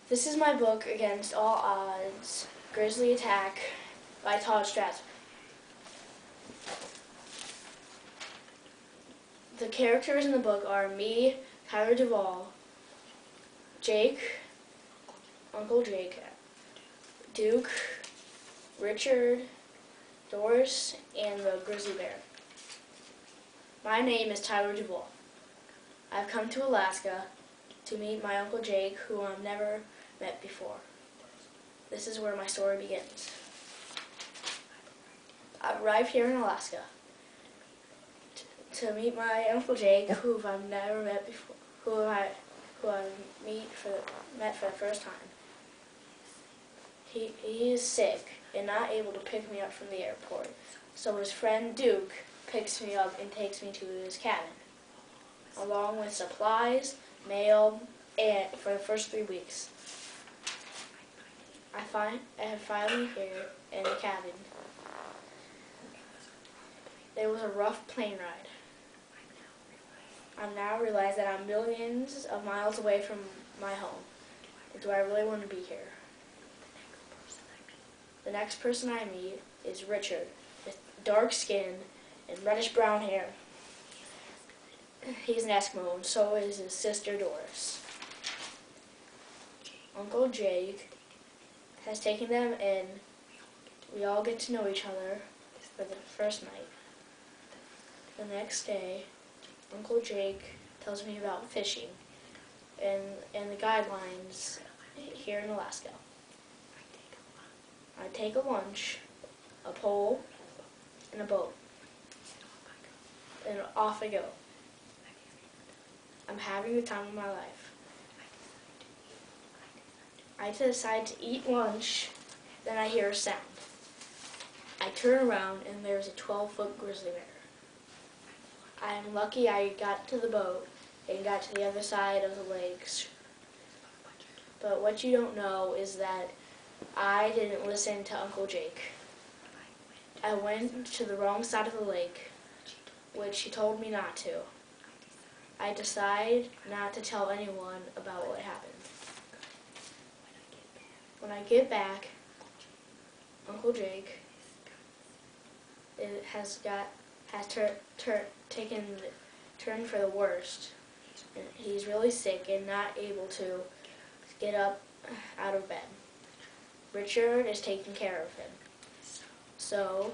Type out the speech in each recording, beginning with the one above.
This is my book, Against All Odds, Grizzly Attack by Todd Strasser. The characters in the book are me, Tyler Duvall, Jake, Uncle Jake, Duke, Richard, Doris, and the grizzly bear. My name is Tyler Duvall. I've come to Alaska to meet my Uncle Jake, who I've never met before. This is where my story begins. I arrived here in Alaska to meet my Uncle Jake, who I've never met before, who I met for the first time. He is sick and not able to pick me up from the airport, so his friend Duke picks me up and takes me to his cabin, along with supplies, mail, and for the first 3 weeks. I am finally here in the cabin. It was a rough plane ride. I now realize that I'm millions of miles away from my home. Do I really want to be here? The next person I meet is Richard, with dark skin and reddish-brown hair. He's an Eskimo, and so is his sister Doris. Uncle Jake has taken them, and we all get to know each other for the first night. The next day, Uncle Jake tells me about fishing and the guidelines here in Alaska. I take a lunch, a pole, and a boat, and off I go. I'm having the time of my life. I decide to eat lunch, then I hear a sound. I turn around and there's a 12-foot grizzly bear. I'm lucky I got to the boat and got to the other side of the lakes. But what you don't know is that I didn't listen to Uncle Jake. I went to the wrong side of the lake, which he told me not to. I decide not to tell anyone about what happened. When I get back, Uncle Jake has taken the turn for the worst. He's really sick and not able to get up out of bed. Richard is taking care of him. So,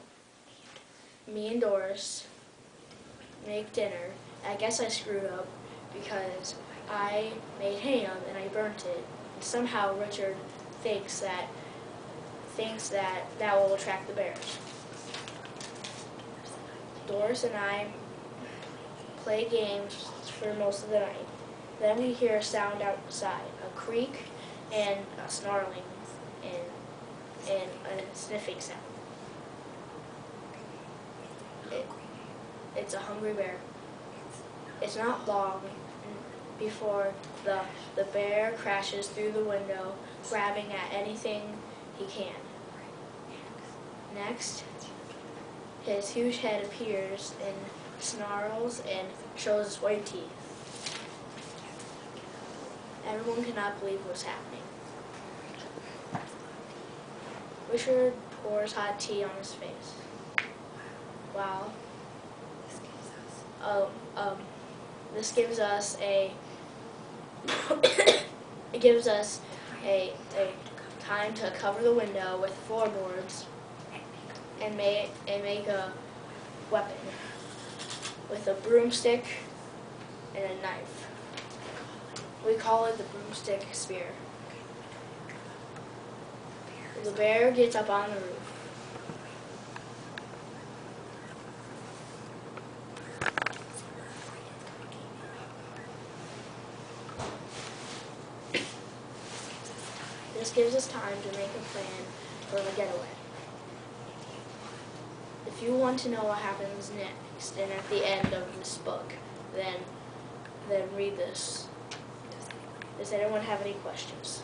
me and Doris make dinner. I guess I screwed up because I made ham and I burnt it. And somehow Richard thinks that will attract the bears. Doris and I play games for most of the night. Then we hear a sound outside, a creak and a snarling and a sniffing sound. It's a hungry bear. It's not long before the bear crashes through the window, grabbing at anything he can. Next, his huge head appears and snarls and shows his white teeth. Everyone cannot believe what's happening. Richard pours hot tea on his face. Wow. This gives us a time to cover the window with floorboards and make a weapon with a broomstick and a knife. We call it the broomstick spear. The bear gets up on the roof. This gives us time to make a plan for the getaway. If you want to know what happens next and at the end of this book, then read this. Does anyone have any questions?